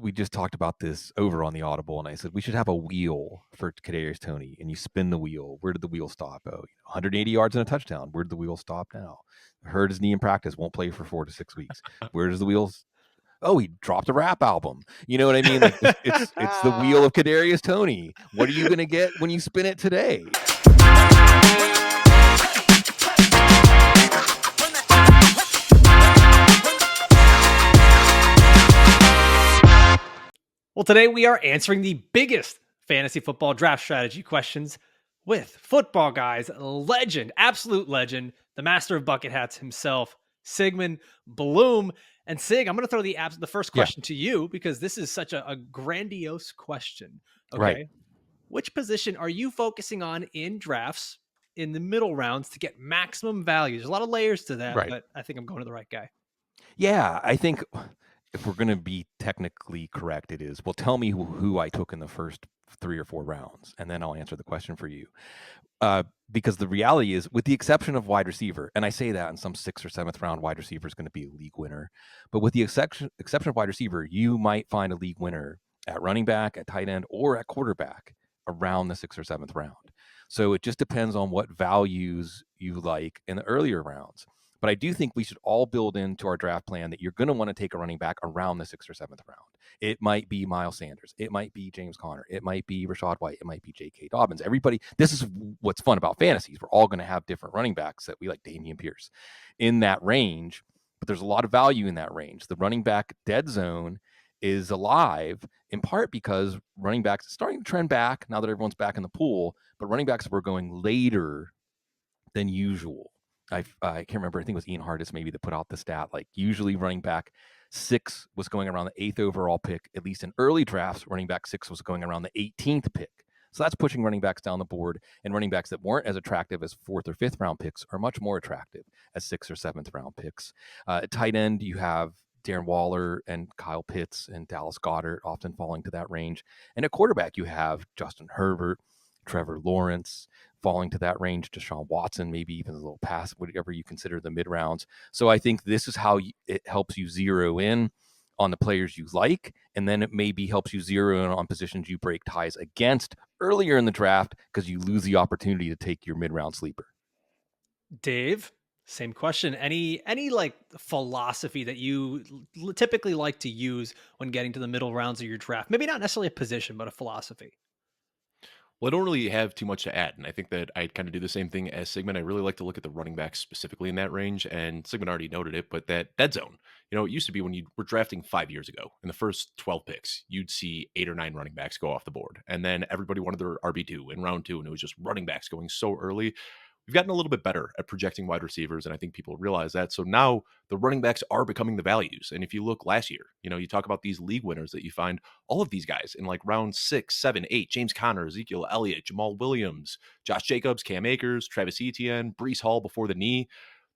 we just talked about this over on the Audible, and I said we should have a wheel for Kadarius Toney, and you spin the wheel. Where did the wheel stop? 180 yards and a touchdown. Where did the wheel stop now? Hurt his knee in practice, won't play for 4 to 6 weeks. Where does the wheels? Oh, he dropped a rap album. You know what I mean? Like it's the wheel of Kadarius Toney. What are you going to get when you spin it today? Well, today we are answering the biggest fantasy football draft strategy questions with Football Guys legend, absolute legend, the master of bucket hats himself, Sigmund Bloom. And Sig, I'm going to throw the first question to you because this is such a grandiose question. Okay. Right. Which position are you focusing on in drafts in the middle rounds to get maximum value? There's a lot of layers to that, Right. but I think I'm going to the right guy. Yeah, I think if we're going to be technically correct, it is. Well, tell me who I took in the first 3 or 4 rounds, and then I'll answer the question for you. Because the reality is, with the exception of wide receiver, and I say that in some 6th or 7th round, wide receiver is going to be a league winner. But with the exception of wide receiver, you might find a league winner at running back, at tight end, or at quarterback around the 6th or 7th round. So it just depends on what values you like in the earlier rounds. But I do think we should all build into our draft plan that you're going to want to take a running back around the 6th or 7th round. It might be Miles Sanders. It might be James Conner. It might be Rashad White. It might be J.K. Dobbins. Everybody, this is what's fun about fantasies. We're all going to have different running backs that we like, Dameon Pierce, in that range. But there's a lot of value in that range. The running back dead zone is alive in part because running backs are starting to trend back now that everyone's back in the pool. But running backs were going later than usual. I can't remember. I think it was Ian Hardis maybe that put out the stat. Like usually running back 6 was going around the 8th overall pick. At least in early drafts, running back 6 was going around the 18th pick. So that's pushing running backs down the board, and running backs that weren't as attractive as 4th or 5th round picks are much more attractive as 6th or 7th round picks. At tight end, you have Darren Waller and Kyle Pitts and Dallas Goedert often falling to that range. And at quarterback, you have Justin Herbert, Trevor Lawrence falling to that range, Deshaun Watson, maybe even a little past whatever you consider the mid rounds. So I think this is how it helps you zero in on the players you like, and then it maybe helps you zero in on positions you break ties against earlier in the draft because you lose the opportunity to take your mid round sleeper. Dave, same question. Any like philosophy that you typically like to use when getting to the middle rounds of your draft? Maybe not necessarily a position, but a philosophy. Well, I don't really have too much to add, and I think that I kind of do the same thing as Sigmund. I really like to look at the running backs specifically in that range, and Sigmund already noted it, but that dead zone, it used to be when you were drafting 5 years ago, in the first 12 picks, you'd see 8 or 9 running backs go off the board, and then everybody wanted their RB2 in round 2, and it was just running backs going so early. We've gotten a little bit better at projecting wide receivers, and I think people realize that. So now the running backs are becoming the values. And if you look last year, you talk about these league winners that you find all of these guys in like round 6, 7, 8, James Conner, Ezekiel Elliott, Jamal Williams, Josh Jacobs, Cam Akers, Travis Etienne, Breece Hall before the knee.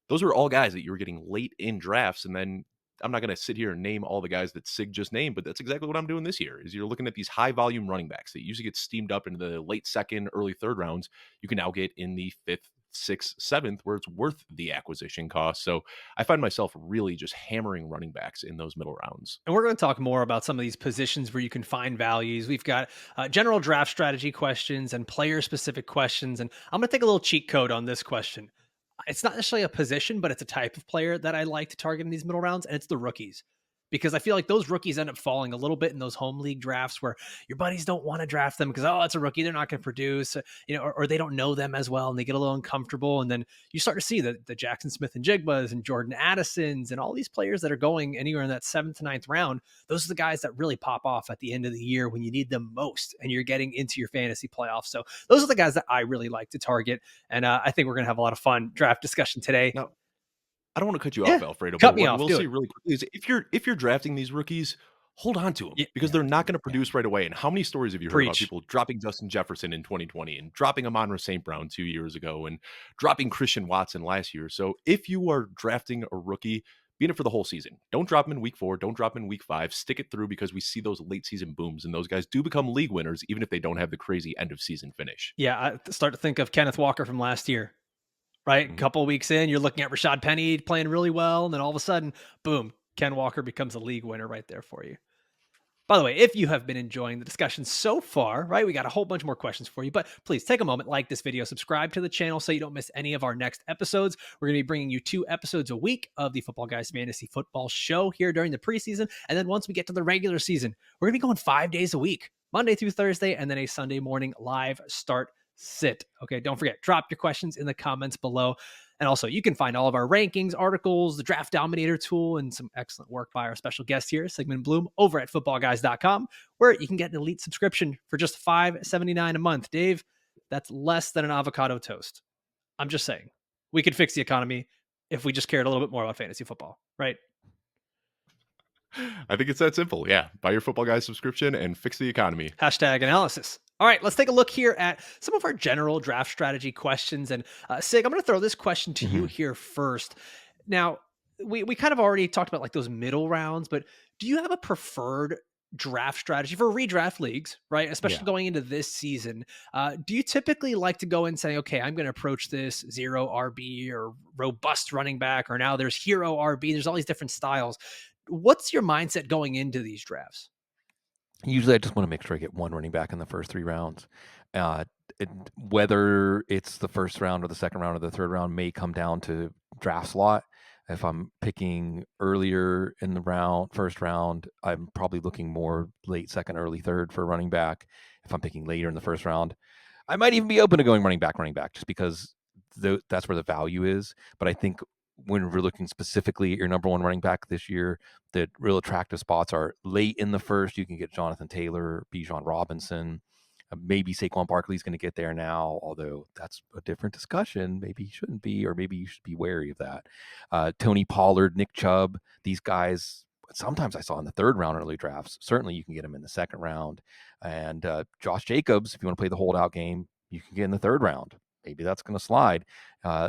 Those are all guys that you were getting late in drafts. And then I'm not going to sit here and name all the guys that Sig just named, but that's exactly what I'm doing this year is you're looking at these high volume running backs that usually get steamed up into the late 2nd, early 3rd rounds. You can now get in the 5th, 6th, 7th, where it's worth the acquisition cost. So I find myself really just hammering running backs in those middle rounds. And we're going to talk more about some of these positions where you can find values. We've got general draft strategy questions and player specific questions. And I'm going to take a little cheat code on this question. It's not necessarily a position, but it's a type of player that I like to target in these middle rounds, and it's the rookies. Because I feel like those rookies end up falling a little bit in those home league drafts where your buddies don't want to draft them because, oh, it's a rookie, they're not going to produce, or they don't know them as well and they get a little uncomfortable. And then you start to see the Jackson Smith and Jigbas and Jordan Addisons and all these players that are going anywhere in that 7th to 9th round. Those are the guys that really pop off at the end of the year when you need them most and you're getting into your fantasy playoffs. So those are the guys that I really like to target. And I think we're going to have a lot of fun draft discussion today. No. I don't want to cut you off, Alfredo. Cut me what off. we'll see really quickly is if you're drafting these rookies, hold on to them because they're not going to produce right away. And how many stories have you heard about people dropping Justin Jefferson in 2020 and dropping Amon-Ra St. Brown 2 years ago and dropping Christian Watson last year? So if you are drafting a rookie, be in it for the whole season. Don't drop him in week 4. Don't drop him in week 5. Stick it through because we see those late season booms and those guys do become league winners even if they don't have the crazy end of season finish. Yeah, I start to think of Kenneth Walker from last year. Right? Mm-hmm. A couple of weeks in, you're looking at Rashad Penny playing really well. And then all of a sudden, boom, Ken Walker becomes a league winner right there for you. By the way, if you have been enjoying the discussion so far, right, we got a whole bunch more questions for you, but please take a moment, like this video, subscribe to the channel so you don't miss any of our next episodes. We're going to be bringing you 2 episodes a week of the Football Guys Fantasy Football Show here during the preseason. And then once we get to the regular season, we're going to be going 5 days a week, Monday through Thursday, and then a Sunday morning live start sit. Okay, don't forget, drop your questions in the comments below. And also, you can find all of our rankings, articles, the Draft Dominator tool, and some excellent work by our special guest here, Sigmund Bloom, over at footballguys.com, where you can get an elite subscription for just $5.79 a month. Dave, that's less than an avocado toast. I'm just saying, we could fix the economy if we just cared a little bit more about fantasy football, right? I think it's that simple. Yeah. Buy your Football Guys subscription and fix the economy. Hashtag analysis. All right, let's take a look here at some of our general draft strategy questions. And Sig, I'm going to throw this question to you here first. Now, we kind of already talked about like those middle rounds, but do you have a preferred draft strategy for redraft leagues, right? Especially going into this season. Do you typically like to go and say, okay, I'm going to approach this 0 RB or robust running back, or now there's hero RB. There's all these different styles. What's your mindset going into these drafts? Usually I just want to make sure I get one running back in the first 3 rounds. Whether it's the first round or the second round or the third round may come down to draft slot. If I'm picking earlier in the first round, I'm probably looking more late second, early third for a running back. If I'm picking later in the first round, I might even be open to going running back, just because that's where the value is. But I think when we're looking specifically at your number 1 running back this year, the real attractive spots are late in the first. You can get Jonathan Taylor, Bijan Robinson. Maybe Saquon Barkley's going to get there now, although that's a different discussion. Maybe he shouldn't be, or maybe you should be wary of that. Tony Pollard, Nick Chubb, these guys, sometimes I saw in the third round early drafts. Certainly you can get them in the second round. And Josh Jacobs, if you want to play the holdout game, you can get in the third round. Maybe that's going to slide.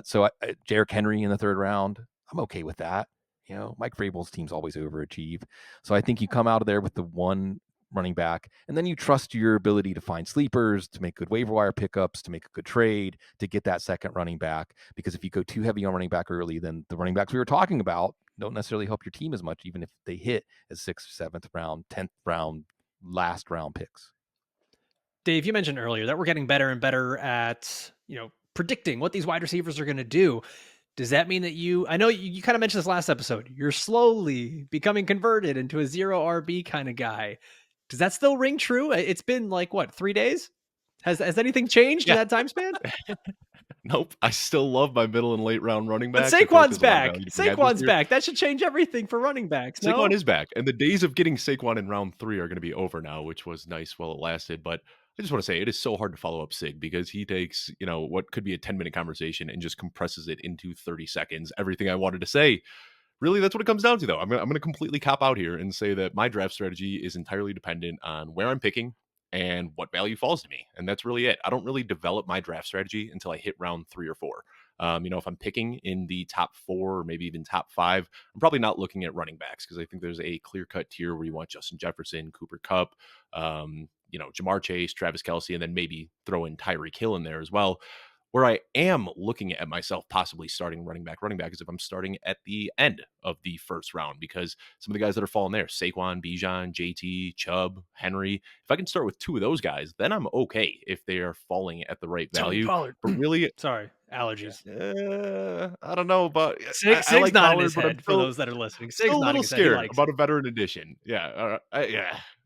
So Derrick Henry in the third round, I'm okay with that. You know, Mike Vrabel's teams always overachieve. So I think you come out of there with the one running back, and then you trust your ability to find sleepers, to make good waiver wire pickups, to make a good trade, to get that second running back. Because if you go too heavy on running back early, then the running backs we were talking about don't necessarily help your team as much, even if they hit as 6th, 7th round, 10th round, last round picks. Dave, you mentioned earlier that we're getting better and better at, predicting what these wide receivers are going to do. Does that mean that I know you kind of mentioned this last episode, you're slowly becoming converted into a 0 RB kind of guy. Does that still ring true? It's been like, what, 3 days? Has anything changed in that time span? Nope. I still love my middle and late round running But backs. Saquon's back. Saquon's back. That should change everything for running backs. No? Saquon is back. And the days of getting Saquon in round 3 are going to be over now, which was nice while it lasted. But I just want to say it is so hard to follow up Sig, because he takes, what could be a 10-minute conversation and just compresses it into 30 seconds. Everything I wanted to say. Really, that's what it comes down to, though. I'm going to completely cop out here and say that my draft strategy is entirely dependent on where I'm picking and what value falls to me. And that's really it. I don't really develop my draft strategy until I hit round 3 or 4. If I'm picking in the top 4 or maybe even top 5, I'm probably not looking at running backs, because I think there's a clear-cut tier where you want Justin Jefferson, Cooper Kupp, Jamar Chase, Travis Kelce, and then maybe throw in Tyreek Hill in there as well. Where I am looking at myself possibly starting running back is if I'm starting at the end of the first round, because some of the guys that are falling there, Saquon, Bijan, JT, Chubb, Henry, if I can start with 2 of those guys, then I'm okay if they are falling at the right value. Pollard. But really, sorry, allergies. I don't know about Sig's I like nodding Pollard, his but I'm head for those that are listening. Sig's still a nodding little his head. He scared likes about it. a veteran addition. Yeah,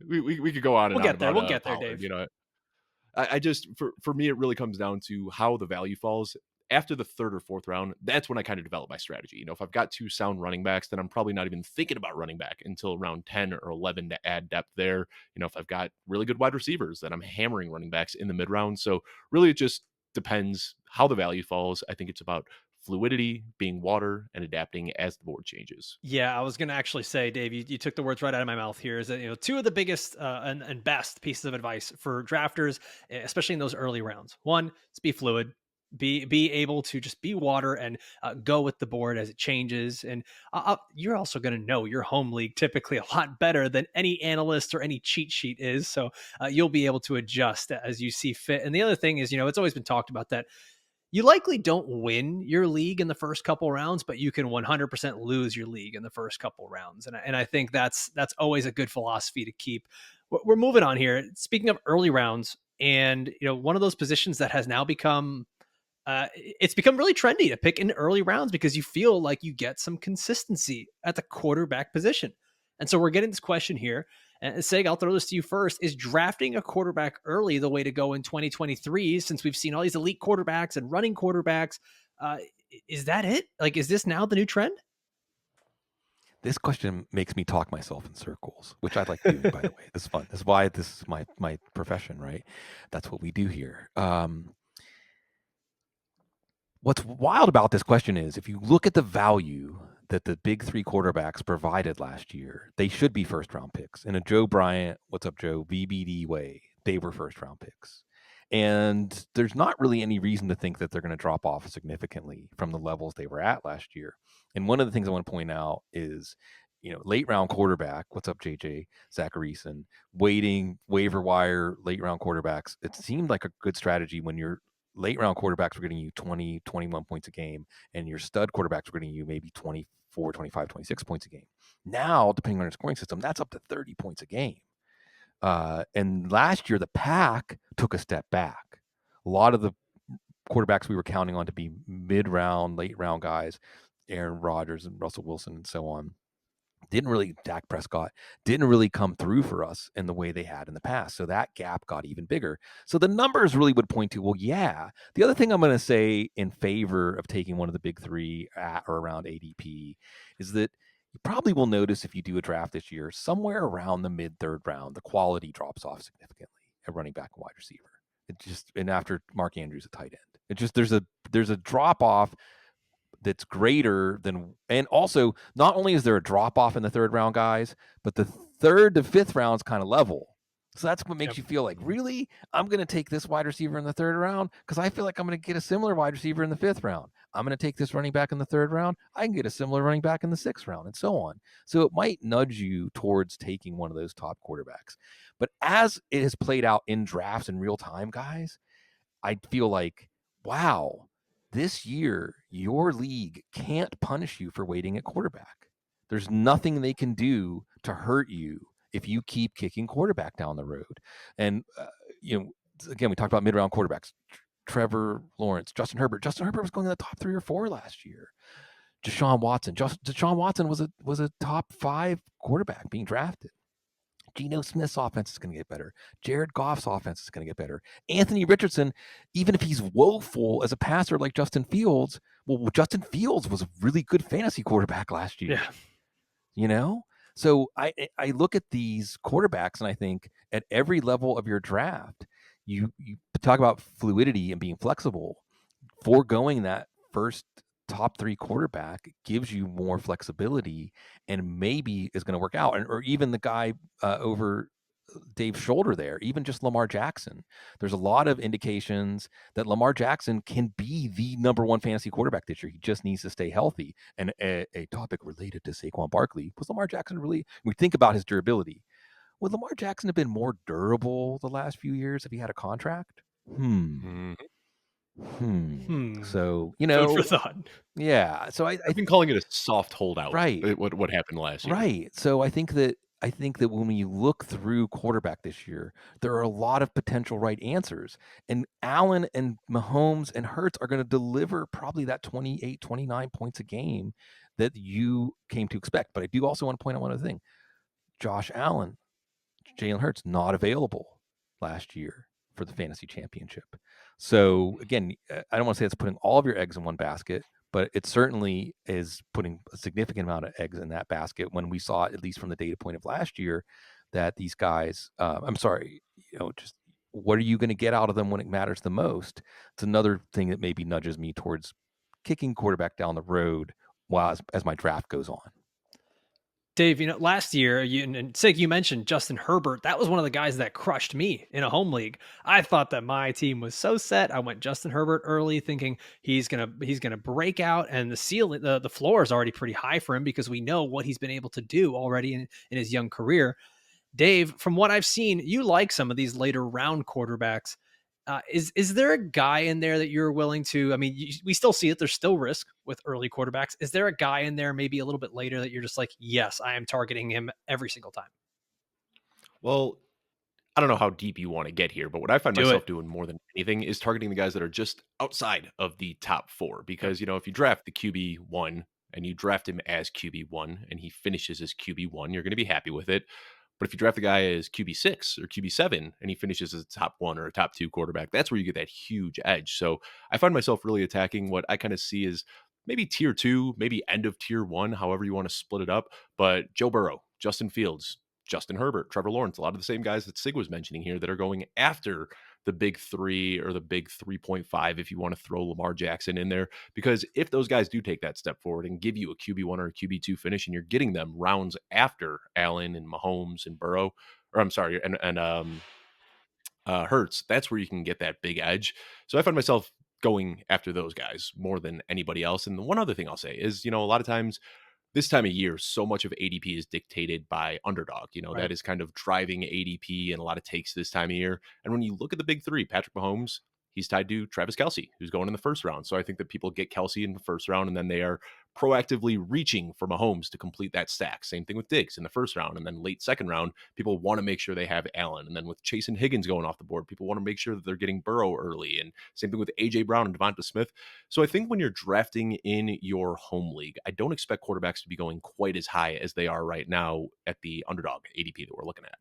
we could go on and We'll on get there. about We'll get there, Pollard, Dave. I just, for me, it really comes down to how the value falls. After the 3rd or 4th round, that's when I kind of develop my strategy. If I've got 2 sound running backs, then I'm probably not even thinking about running back until round 10 or 11 to add depth there. If I've got really good wide receivers, then I'm hammering running backs in the mid round. So really, it just depends how the value falls. I think it's about fluidity, being water, and adapting as the board changes. Yeah, I was going to actually say, Dave, you took the words right out of my mouth here. Is that 2 of the biggest and best pieces of advice for drafters, especially in those early rounds. 1, is be fluid. Be able to just be water and go with the board as it changes. And you're also going to know your home league typically a lot better than any analyst or any cheat sheet is. So you'll be able to adjust as you see fit. And the other thing is, it's always been talked about that you likely don't win your league in the first couple rounds, but you can 100% lose your league in the first couple rounds. And I think that's always a good philosophy to keep. We're moving on here. Speaking of early rounds, and one of those positions that has now become it's become really trendy to pick in early rounds because you feel like you get some consistency at the quarterback position. And so we're getting this question here. And Sig, I'll throw this to you first. Is drafting a quarterback early the way to go in 2023, since we've seen all these elite quarterbacks and running quarterbacks? Uh, is that it? Like, is this now the new trend? This question makes me talk myself in circles, which I like doing, by the way. It's fun. That's why this is my profession, right? That's what we do here. What's wild about this question is if you look at the value that the big three quarterbacks provided last year, they should be first round picks. In a Joe Bryant, what's up, Joe, VBD way, they were first round picks. And there's not really any reason to think that they're going to drop off significantly from the levels they were at last year. And one of the things I want to point out is, late round quarterback, what's up, JJ, Zacharyson, waiting, waiver wire, late round quarterbacks. It seemed like a good strategy when you're late round quarterbacks were getting you 20, 21 points a game, and your stud quarterbacks were getting you maybe 24, 25, 26 points a game. Now, depending on your scoring system, that's up to 30 points a game. And last year, the pack took a step back. A lot of the quarterbacks we were counting on to be mid-round, late-round guys, Aaron Rodgers and Russell Wilson and so on, Dak Prescott didn't really come through for us in the way they had in the past. So that gap got even bigger. So the numbers really would point to, well, yeah. The other thing I'm going to say in favor of taking one of the big three at or around ADP is that you probably will notice if you do a draft this year, somewhere around the mid-third round, the quality drops off significantly at running back and wide receiver. And after Mark Andrews, a tight end, there's a drop off that's greater than, and also not only is there a drop off in the third round guys, but the third to fifth round's kind of level. So that's what makes you feel like, really, I'm going to take this wide receiver in the third round because I feel like I'm going to get a similar wide receiver in the fifth round. I'm going to take this running back in the third round. I can get a similar running back in the sixth round, and so on. So it might nudge you towards taking one of those top quarterbacks. But as it has played out in drafts in real time, guys, I feel like, wow, this year, your league can't punish you for waiting at quarterback. There's nothing they can do to hurt you if you keep kicking quarterback down the road. And, again, we talked about mid-round quarterbacks. Trevor Lawrence, Justin Herbert. Justin Herbert was going in the top 3 or 4 last year. Deshaun Watson. Deshaun Watson was a top 5 quarterback being drafted. Geno Smith's offense is going to get better. Jared Goff's offense is going to get better. Anthony Richardson, even if he's woeful as a passer like Justin Fields, well, Justin Fields was a really good fantasy quarterback last year. Yeah. So I look at these quarterbacks and I think at every level of your draft, you talk about fluidity and being flexible. Foregoing that first top 3 quarterback gives you more flexibility and maybe is going to work out. Or even the guy over Dave's shoulder there, even just Lamar Jackson. There's a lot of indications that Lamar Jackson can be the number 1 fantasy quarterback this year. He just needs to stay healthy. And a topic related to Saquon Barkley, was Lamar Jackson really, when we think about his durability, would Lamar Jackson have been more durable the last few years if he had a contract? So, Food for thought. yeah. So I've been calling it a soft holdout. Right. What happened last year? Right. So I think that when you look through quarterback this year, there are a lot of potential right answers. And Allen and Mahomes and Hurts are going to deliver probably that 28, 29 points a game that you came to expect. But I do also want to point out one other thing. Josh Allen, Jalen Hurts, not available last year for the fantasy championship. So again, I don't want to say it's putting all of your eggs in one basket, but it certainly is putting a significant amount of eggs in that basket when we saw, at least from the data point of last year, that these guys, just what are you going to get out of them when it matters the most? It's another thing that maybe nudges me towards kicking quarterback down the road while as my draft goes on. Dave, last year, and Sig, you mentioned Justin Herbert. That was one of the guys that crushed me in a home league. I thought that my team was so set. I went Justin Herbert early, thinking he's gonna break out, and the ceiling, the floor is already pretty high for him because we know what he's been able to do already in his young career. Dave, from what I've seen, you like some of these later round quarterbacks. Is there a guy in there that you're willing to? I mean, we still see it. There's still risk with early quarterbacks. Is there a guy in there maybe a little bit later that you're just like, yes, I am targeting him every single time? Well, I don't know how deep you want to get here, but what I find Do it. myself doing more than anything is targeting the guys that are just outside of the top 4. Yep. Because, if you draft the QB1 and you draft him as QB1 and he finishes as QB1, you're going to be happy with it. But if you draft the guy as QB6 or QB7 and he finishes as a top 1 or a top 2 quarterback, that's where you get that huge edge. So I find myself really attacking what I kind of see as maybe tier 2, maybe end of tier 1, however you want to split it up. But Joe Burrow, Justin Fields, Justin Herbert, Trevor Lawrence, a lot of the same guys that Sig was mentioning here that are going after the big 3 or the big 3.5 if you want to throw Lamar Jackson in there. Because if those guys do take that step forward and give you a QB1 or a QB2 finish and you're getting them rounds after Allen and Mahomes and Burrow, or I'm sorry, and Hurts, that's where you can get that big edge. So I find myself going after those guys more than anybody else. And the one other thing I'll say is, a lot of times this time of year, so much of ADP is dictated by underdog. Right. That is kind of driving ADP and a lot of takes this time of year. And when you look at the big 3, Patrick Mahomes, he's tied to Travis Kelce, who's going in the first round. So I think that people get Kelce in the first round and then they are proactively reaching for Mahomes to complete that stack. Same thing with Diggs in the first round. And then late second round, people want to make sure they have Allen. And then with Chase and Higgins going off the board, people want to make sure that they're getting Burrow early. And same thing with AJ Brown and Devonta Smith. So I think when you're drafting in your home league, I don't expect quarterbacks to be going quite as high as they are right now at the underdog ADP that we're looking at.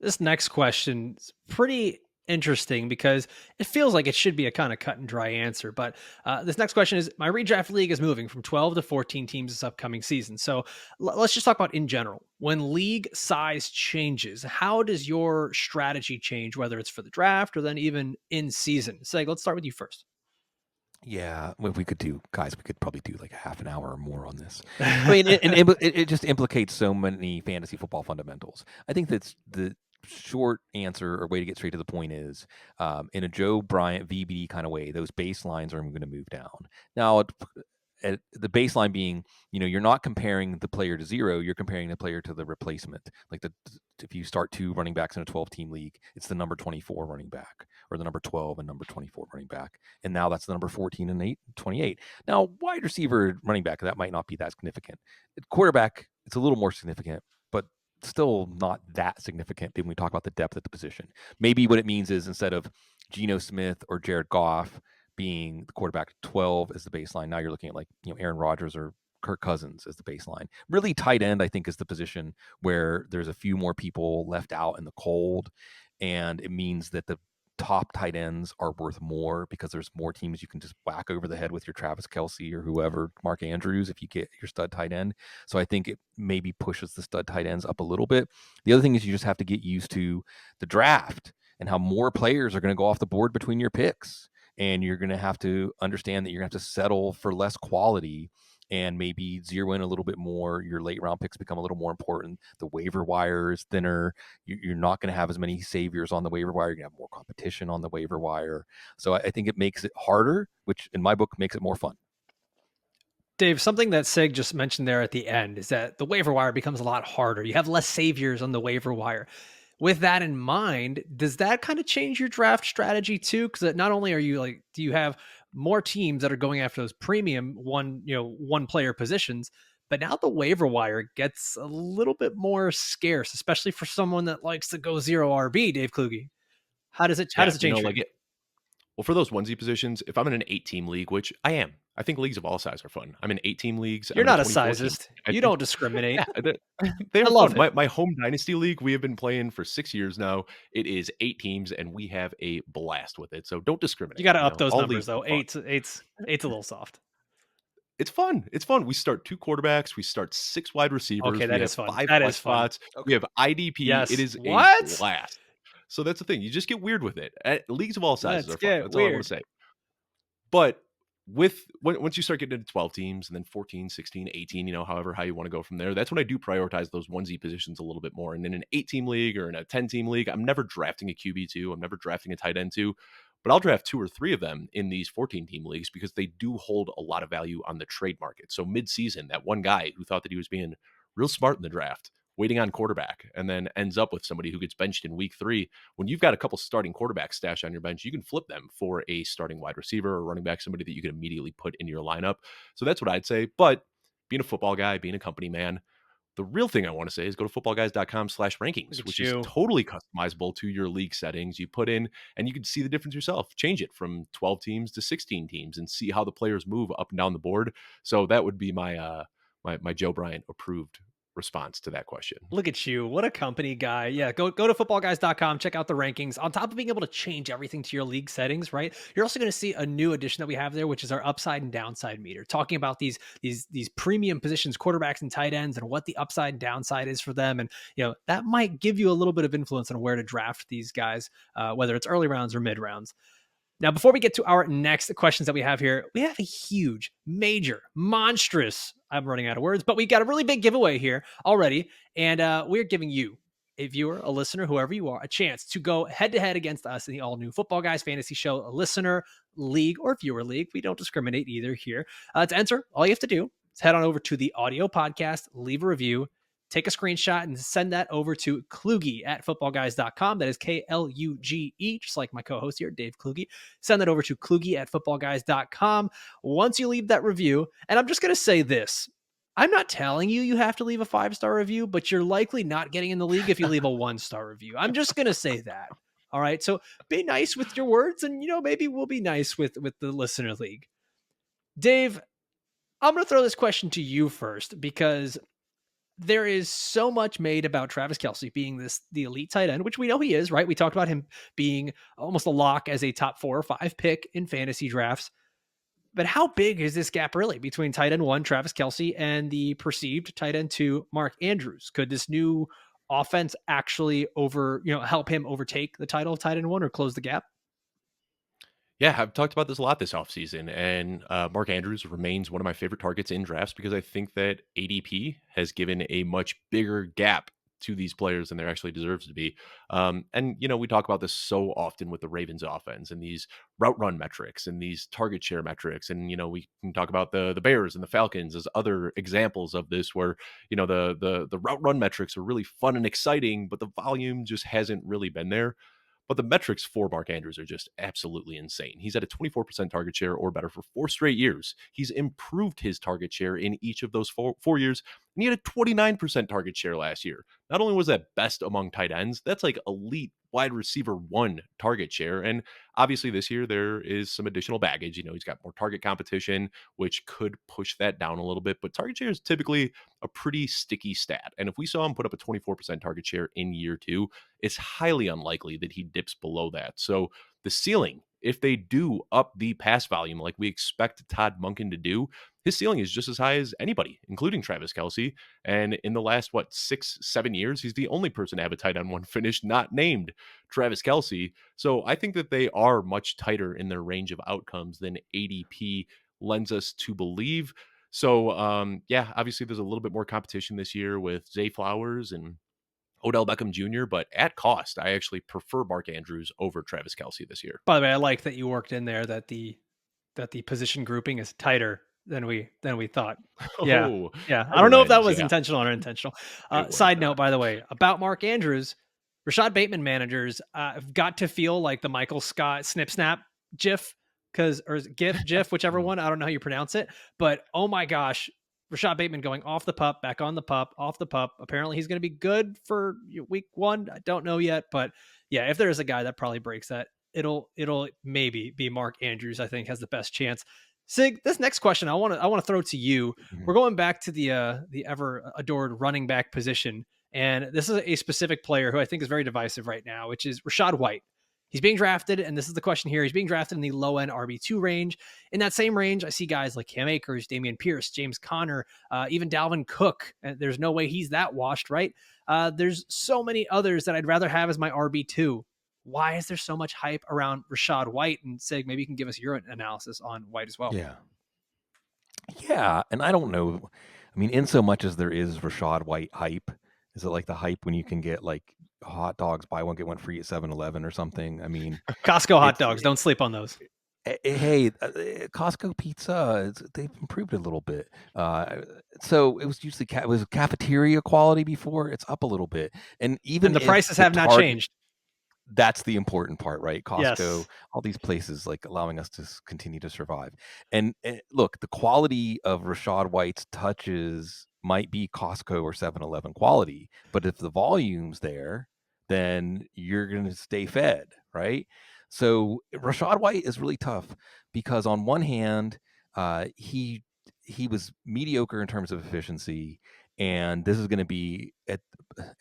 This next question is pretty interesting because it feels like it should be a kind of cut and dry answer. But this next question is, my redraft league is moving from 12 to 14 teams this upcoming season. So let's just talk about in general. When league size changes, how does your strategy change, whether it's for the draft or then even in season? So let's start with you first. Yeah, we could do, guys, we could probably do like a half an hour or more on this. I mean, it just implicates so many fantasy football fundamentals. I think that's the short answer or way to get straight to the point is, in a Joe Bryant VBD kind of way, those baselines are going to move down. Now, the baseline being, you're not comparing the player to 0, you're comparing the player to the replacement. Like if you start 2 running backs in a 12-team league, it's the number 24 running back or the number 12 and number 24 running back. And now that's the number 14 and 28. Now, wide receiver running back, that might not be that significant. At quarterback, it's a little more significant, but still not that significant when we talk about the depth at the position. Maybe what it means is instead of Geno Smith or Jared Goff being the quarterback 12 as the baseline, now you're looking at like Aaron Rodgers or Kirk Cousins as the baseline. Really, tight end, I think, is the position where there's a few more people left out in the cold, and it means that the top tight ends are worth more because there's more teams you can just whack over the head with your Travis Kelce or whoever, Mark Andrews, if you get your stud tight end. So I think it maybe pushes the stud tight ends up a little bit. The other thing is you just have to get used to the draft and how more players are going to go off the board between your picks. And you're going to have to understand that you're going to have to settle for less quality and maybe zero in a little bit more. Your late round picks become a little more important. The waiver wire is thinner. You're not going to have as many saviors on the waiver wire. You're going to have more competition on the waiver wire. So I think it makes it harder, which in my book makes it more fun. Dave, something that Sig just mentioned there at the end is that the waiver wire becomes a lot harder. You have less saviors on the waiver wire. With that in mind, does that kind of change your draft strategy too? Because not only are you like, do you have more teams that are going after those premium one player positions, but now the waiver wire gets a little bit more scarce, especially for someone that likes to go 0 RB, Dave Kluge. How Yeah, does it change for you? well, for those onesie positions, if I'm in an 8-team league, which I am, I think leagues of all size are fun. I'm in 8-team leagues. I'm You're in a not a 24-team. sizist. I You think, don't discriminate. yeah, they I are love fun. it. My home dynasty league, we have been playing for 6 years now. It is 8 teams, and we have a blast with it. So don't You discriminate. got to up those All numbers leagues are though. fun. Eight's a little soft. It's fun. It's fun. We start 2 quarterbacks. We start 6 wide receivers. Okay, We that have is fun. 5 That is flex fun. spots. We Okay. have IDP. It Yes. is a What? blast. So that's the thing. You just get weird with it. Leagues of all sizes Let's are fun. get That's all I want weird. to say. But once you start getting into 12 teams and then 14, 16, 18, however how you want to go from there, that's when I do prioritize those onesie positions a little bit more. And in an 8-team league or in a 10-team league, I'm never drafting a QB2. I'm never drafting a tight end 2, but I'll draft 2 or 3 of them in these 14-team leagues because they do hold a lot of value on the trade market. So mid-season, that one guy who thought that he was being real smart in the draft waiting on quarterback, and then ends up with somebody who gets benched in week 3. When you've got a couple starting quarterback stash on your bench, you can flip them for a starting wide receiver or running back, somebody that you can immediately put in your lineup. So that's what I'd say. But being a football guy, being a company man, the real thing I want to say is go to footballguys.com/rankings, Look at which is you. totally customizable to your league settings. You put in and you can see the difference yourself. Change it from 12 teams to 16 teams and see how the players move up and down the board. So that would be my my Joe Bryant approved response to that question. Look at you. What a company guy. Yeah, go to footballguys.com, check out the rankings. On top of being able to change everything to your league settings, right? You're also going to see a new addition that we have there, which is our upside and downside meter, talking about these premium positions, quarterbacks and tight ends, and what the upside and downside is for them. And that might give you a little bit of influence on where to draft these guys, whether it's early rounds or mid rounds. Now, before we get to our next questions that we have here, we have a huge, major, monstrous, I'm running out of words, but we got a really big giveaway here already. And we're giving you, a viewer, a listener, whoever you are, a chance to go head to head against us in the all new Football Guys Fantasy Show, a listener league or viewer league. We don't discriminate either here. To enter, all you have to do is head on over to the audio podcast, leave a review, take a screenshot and send that over to Kluge at footballguys.com. That is Kluge, just like my co-host here, Dave Kluge. Send that over to Kluge at footballguys.com. Once you leave that review, and I'm just going to say this, I'm not telling you have to leave a 5-star review, but you're likely not getting in the league if you leave a 1-star review. I'm just going to say that. All right. So be nice with your words, and maybe we'll be nice with the listener league. Dave, I'm going to throw this question to you first, because there is so much made about Travis Kelce being the elite tight end, which we know he is, right? We talked about him being almost a lock as a top 4 or 5 pick in fantasy drafts. But how big is this gap really between tight end 1, Travis Kelce, and the perceived tight end 2, Mark Andrews? Could this new offense actually help him overtake the title of tight end 1 or close the gap? Yeah, I've talked about this a lot this offseason, and Mark Andrews remains one of my favorite targets in drafts because I think that ADP has given a much bigger gap to these players than there actually deserves to be. And we talk about this so often with the Ravens offense and these route run metrics and these target share metrics. And, we can talk about the Bears and the Falcons as other examples of this where, the route run metrics are really fun and exciting, but the volume just hasn't really been there. But the metrics for Mark Andrews are just absolutely insane. He's at a 24% target share or better for 4 straight years. He's improved his target share in each of those four years, and he had a 29% target share last year. Not only was that best among tight ends, that's like elite wide receiver 1 target share. And obviously this year there is some additional baggage. He's got more target competition, which could push that down a little bit. But target share is typically a pretty sticky stat. And if we saw him put up a 24% target share in year 2, it's highly unlikely that he dips below that. So the ceiling, if they do up the pass volume like we expect Todd Monken to do, his ceiling is just as high as anybody, including Travis Kelce. And in the last, 6-7 years, he's the only person to have a tight end 1 finish not named Travis Kelce. So I think that they are much tighter in their range of outcomes than ADP lends us to believe. So, obviously there's a little bit more competition this year with Zay Flowers and Odell Beckham Jr., but at cost, I actually prefer Mark Andrews over Travis Kelce this year. By the way, I like that you worked in there that the position grouping is tighter than we thought. Yeah. Oh, Yeah. I don't know if that headlines, was yeah. intentional or unintentional. It was Side note, not. by the way, about Mark Andrews, Rashad Bateman managers have got to feel like the Michael Scott snip snap GIF, or is it GIF, whichever one. I don't know how you pronounce it, but oh my gosh, Rashad Bateman going off the pup, back on the pup, off the pup. Apparently he's going to be good for week 1. I don't know yet, but yeah, if there is a guy that probably breaks that, it'll maybe be Mark Andrews. I think has the best chance. Sig, this next question I want to throw to you. We're going back to the ever adored running back position, and this is a specific player who I think is very divisive right now, which is Rachaad White. He's being drafted, and this is the question here. He's being drafted in the low end RB2 range. In that same range, I see guys like Cam Akers, Dameon Pierce, James Conner, even Dalvin Cook. There's no way he's that washed, right? There's so many others that I'd rather have as my RB2. Why is there so much hype around Rachaad White? And Sig, maybe you can give us your analysis on White as well. Yeah. And I don't know. I mean, in so much as there is Rachaad White hype, is it like the hype when you can get like hot dogs, buy one, get one free at 7-Eleven or something? I mean, Costco hot dogs. Don't sleep on those. Hey, Costco pizza, they've improved it a little bit. So it was usually it was cafeteria quality before. It's up a little bit, and And even the if prices the have not target, changed. that's the important part, right? Costco, Yes. all these places like allowing us to continue to survive. And look, the quality of Rashad White's touches might be Costco or 7-Eleven quality, but if the volume's there, then you're going to stay fed, right? So Rashad White is really tough because on one hand, he was mediocre in terms of efficiency, and this is going to be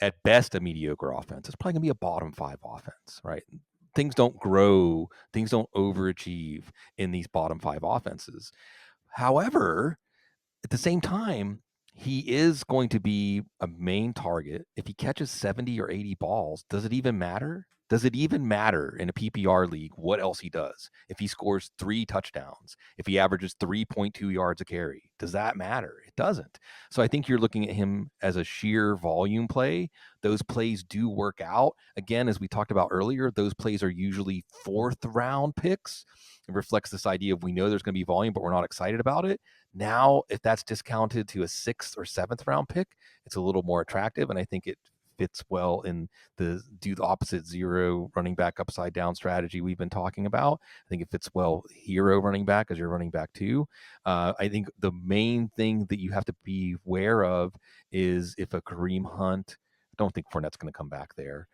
at best a mediocre offense. It's probably going to be a bottom 5 offense, right? Things don't grow, things don't overachieve in these bottom 5 offenses. However, at the same time, he is going to be a main target. If he catches 70 or 80 balls, does it even matter? Does it even matter in a PPR league what else he does? If he scores 3 touchdowns, if he averages 3.2 yards a carry, does that matter? It doesn't. So I think you're looking at him as a sheer volume play. Those plays do work out. Again, as we talked about earlier, those plays are usually 4th round picks. It reflects this idea of we know there's going to be volume, but we're not excited about it. Now, if that's discounted to a 6th or 7th round pick, it's a little more attractive, and I think it fits well in the do the opposite zero running back upside down strategy we've been talking about. I think it fits well hero running back as your running back too. I think the main thing that you have to be aware of is if a Kareem Hunt, I don't think Fournette's going to come back there.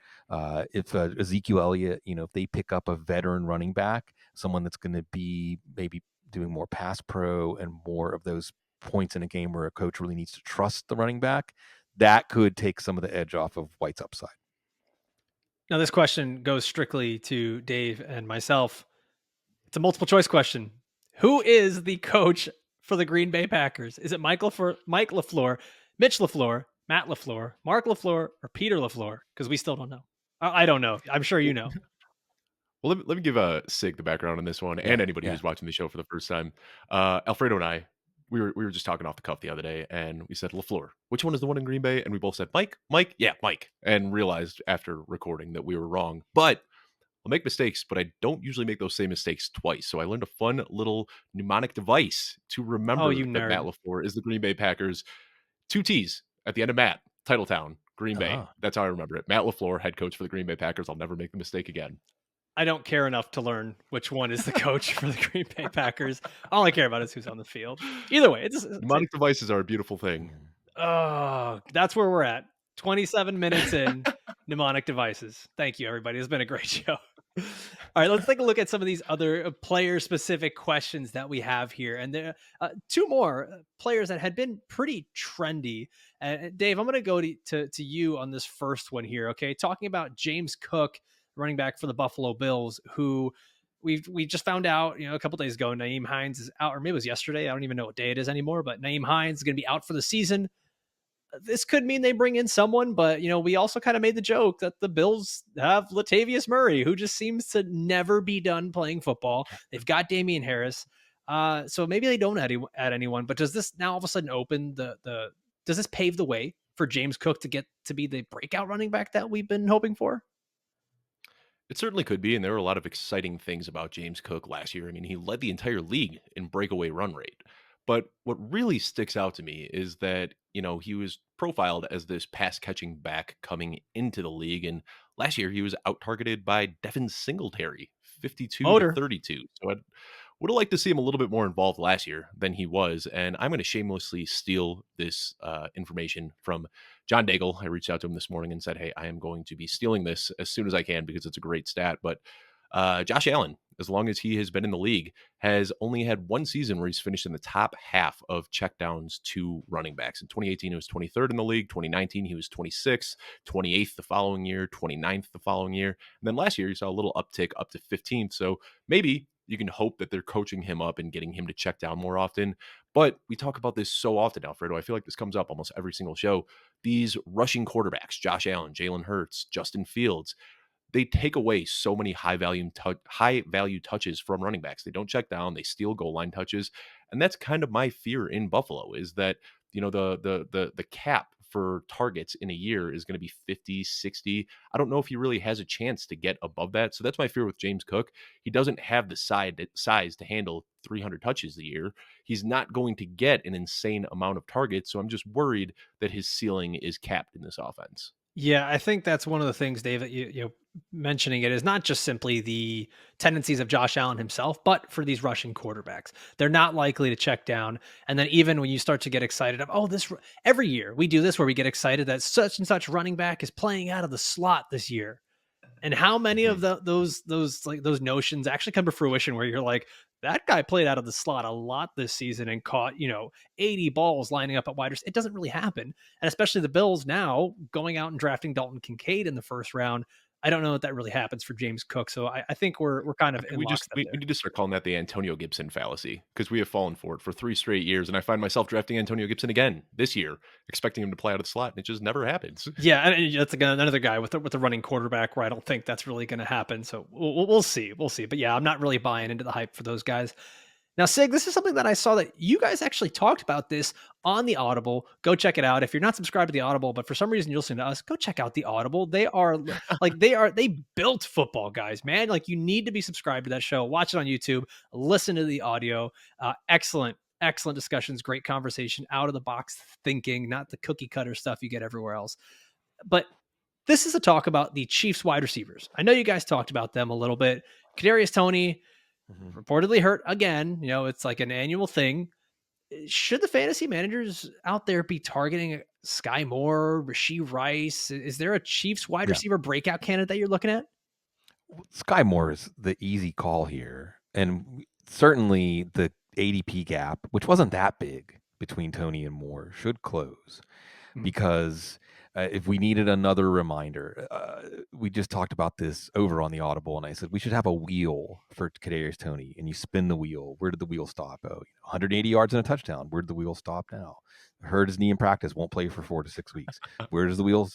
If Ezekiel Elliott, if they pick up a veteran running back, someone that's going to be maybe doing more pass pro and more of those points in a game where a coach really needs to trust the running back, that could take some of the edge off of White's upside. Now, this question goes strictly to Dave and myself. It's a multiple choice question. Who is the coach for the Green Bay Packers? Is it Mike LaFleur, Mitch LaFleur, Matt LaFleur, Mark LaFleur, or Peter LaFleur? Because we still don't know. I don't know. I'm sure you know. Well, let me give Sig the background on this one, Yeah, and anybody yeah. who's watching the show for the first time. Alfredo and I, we were just talking off the cuff the other day, and we said Lafleur. Which one is the one in Green Bay? And we both said Mike, yeah, Mike, and realized after recording that we were wrong. But I'll make mistakes, but I don't usually make those same mistakes twice. So I learned a fun little mnemonic device to Oh, remember you that Matt nerd. LaFleur is the Green Bay Packers. 2 T's at the end of Matt, Titletown, Green Bay. Ah, That's how I remember it. Matt LaFleur, head coach for the Green Bay Packers. I'll never make the mistake again. I don't care enough to learn which one is the coach for the Green Bay Packers. All I care about is who's on the field. Either way, Mnemonic devices are a beautiful thing. oh, that's where we're at. 27 minutes in, mnemonic devices. Thank you, everybody. It's been a great show. All right, let's take a look at some of these other player-specific questions that we have here, and there two more players that had been pretty trendy. Dave, I'm going to go to you on this first one here. Okay, talking about James Cook, running back for the Buffalo Bills, who we just found out, a couple days ago, Naeem Hines is out, or maybe it was yesterday. I don't even know what day it is anymore, but Naeem Hines is going to be out for the season. This could mean they bring in someone, but we also kind of made the joke that the Bills have Latavius Murray, who just seems to never be done playing football. They've got Damian Harris, so maybe they don't add anyone. But does this now all of a sudden open does this pave the way for James Cook to get to be the breakout running back that we've been hoping for? It certainly could be, and there were a lot of exciting things about James Cook last year. I mean, he led the entire league in breakaway run rate. But what really sticks out to me is that, he was profiled as this pass catching back coming into the league. And last year he was out targeted by Devin Singletary, 52 to Motor. 32. So I would have liked to see him a little bit more involved last year than he was. And I'm going to shamelessly steal this information from John Daigle. I reached out to him this morning and said, hey, I am going to be stealing this as soon as I can because it's a great stat. But Josh Allen, as long as he has been in the league, has only had one season where he's finished in the top half of checkdowns to running backs. In 2018, he was 23rd in the league. 2019, he was 26th, 28th the following year, 29th the following year. And then last year, you saw a little uptick up to 15th. So maybe you can hope that they're coaching him up and getting him to check down more often. But we talk about this so often, Alfredo. I feel like this comes up almost every single show. These rushing quarterbacks, Josh Allen, Jalen Hurts, Justin Fields, they take away so many high value touches from running backs. They don't check down, they steal goal line touches. And that's kind of my fear in Buffalo is that, the cap for targets in a year is going to be 50, 60. I don't know if he really has a chance to get above that. So that's my fear with James Cook. He doesn't have the size to handle 300 touches a year. He's not going to get an insane amount of targets. So I'm just worried that his ceiling is capped in this offense. Yeah, I think that's one of the things, Dave, that you know, mentioning it is not just simply the tendencies of Josh Allen himself, but for these rushing quarterbacks, they're not likely to check down. And then even when you start to get excited of, oh, every year we do this where we get excited that such and such running back is playing out of the slot this year. And how many of Mhm. those notions actually come to fruition where you're like, that guy played out of the slot a lot this season and caught, 80 balls lining up at wide receiver. It doesn't really happen. And especially the Bills now going out and drafting Dalton Kincaid in the first round. I don't know if that really happens for James Cook. So I think we're kind I of think in we just lockstep we there. need to start calling that the Antonio Gibson fallacy because we have fallen for it for 3 straight years, and I find myself drafting Antonio Gibson again this year, expecting him to play out of the slot, and it just never happens. Yeah, and that's again another guy with the running quarterback where I don't think that's really going to happen. So we'll see, we'll see. But yeah, I'm not really buying into the hype for those guys. Now, Sig, this is something that I saw that you guys actually talked about this on the Audible. Go check it out. If you're not subscribed to the Audible, but for some reason you're listening to us, go check out the Audible. They built football, guys, man. Like you need to be subscribed to that show. Watch it on YouTube. Listen to the audio. Excellent discussions. Great conversation. Out of the box thinking, not the cookie cutter stuff you get everywhere else. But this is a talk about the Chiefs wide receivers. I know you guys talked about them a little bit. Kadarius Toney Mhm. reportedly hurt again. It's like an annual thing. Should the fantasy managers out there be targeting Sky Moore, Rasheed Rice? Is there a Chiefs wide Yeah. receiver breakout candidate that you're looking at? Sky Moore is the easy call here. And certainly the ADP gap, which wasn't that big between Tony and Moore, should close Mhm. because if we needed another reminder, we just talked about this over on the Audible, and I said we should have a wheel for Kadarius Toney, and you spin the wheel. Where did the wheel stop? Oh, 180 yards and a touchdown. Where did the wheel stop now? Hurt his knee in practice, won't play for 4 to 6 weeks. Where does the wheel?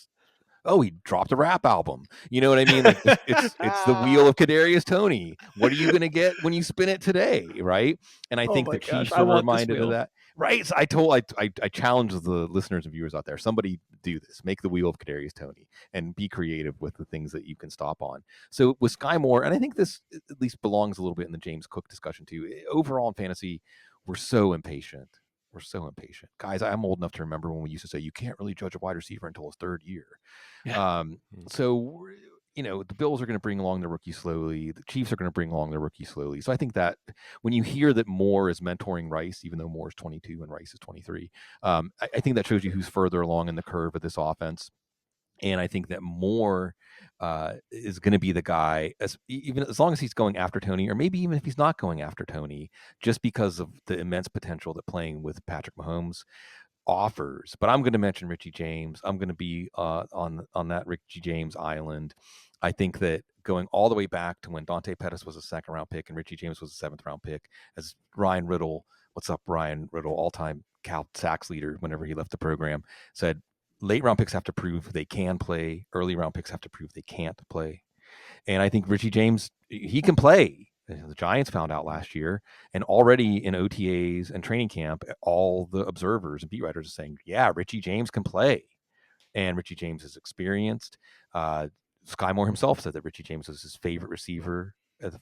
Oh, he dropped a rap album. You know what I mean? Like just it's the wheel of Kadarius Toney. What are you going to get when you spin it today, right? And I Oh think the my gosh, Chiefs I are want this reminded of wheel. that. Right. So I challenge the listeners and viewers out there. Somebody do this. Make the wheel of Kadarius Toney and be creative with the things that you can stop on. So with Sky Moore, and I think this at least belongs a little bit in the James Cook discussion too. Overall in fantasy, we're so impatient. We're so impatient. Guys, I'm old enough to remember when we used to say you can't really judge a wide receiver until his third year. Yeah. Um, so the Bills are going to bring along the rookie slowly. The Chiefs are going to bring along the rookie slowly. So I think that when you hear that Moore is mentoring Rice, even though Moore is 22 and Rice is 23, I think that shows you who's further along in the curve of this offense. And I think that Moore is going to be the guy, even as long as he's going after Tony, or maybe even if he's not going after Tony, just because of the immense potential that playing with Patrick Mahomes offers. But I'm going to mention Richie James. I'm going to be on that Richie James island. I think that going all the way back to when Dante Pettis was a second round pick and Richie James was a seventh round pick, as Ryan Riddle, what's up, Ryan Riddle, all time Cal sacks leader whenever he left the program, said late round picks have to prove they can play. Early round picks have to prove they can't play. And I think Richie James, he can play. The Giants found out last year, and already in OTAs and training camp, all the observers and beat writers are saying, yeah, Richie James can play. And Richie James is experienced. Sky Moore himself said that Richie James was his favorite receiver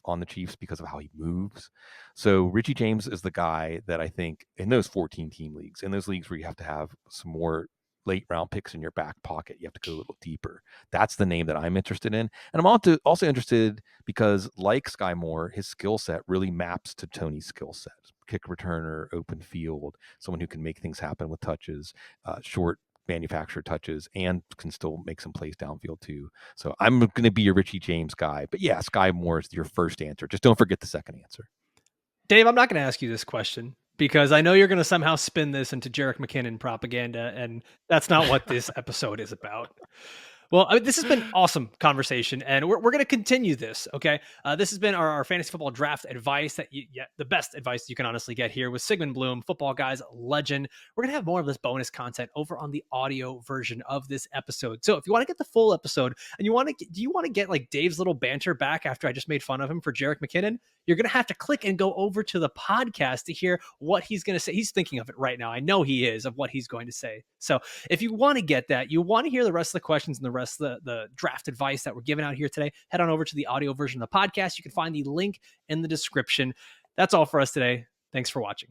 on the Chiefs because of how he moves. So Richie James is the guy that I think in those 14 team leagues, in those leagues where you have to have some more late round picks in your back pocket, you have to go a little deeper. That's the name that I'm interested in. And I'm also interested because, like Sky Moore, his skill set really maps to Tony's skill set. Kick returner, open field, someone who can make things happen with touches, short manufactured touches, and can still make some plays downfield too. So I'm going to be your Richie James guy. But yeah, Sky Moore is your first answer. Just don't forget the second answer. Dave, I'm not going to ask you this question because I know you're going to somehow spin this into Jerick McKinnon propaganda, and that's not what this episode is about. Well, this has been awesome conversation, and we're going to continue this. Okay, this has been our fantasy football draft advice the best advice you can honestly get here with Sigmund Bloom, football guys legend. We're going to have more of this bonus content over on the audio version of this episode. So if you want to get the full episode and do you want to get like Dave's little banter back after I just made fun of him for Jerick McKinnon? You're going to have to click and go over to the podcast to hear what he's going to say. He's thinking of it right now. I know he is, of what he's going to say. So if you want to get that, you want to hear the rest of the questions and the rest of the draft advice that we're giving out here today, head on over to the audio version of the podcast. You can find the link in the description. That's all for us today. Thanks for watching.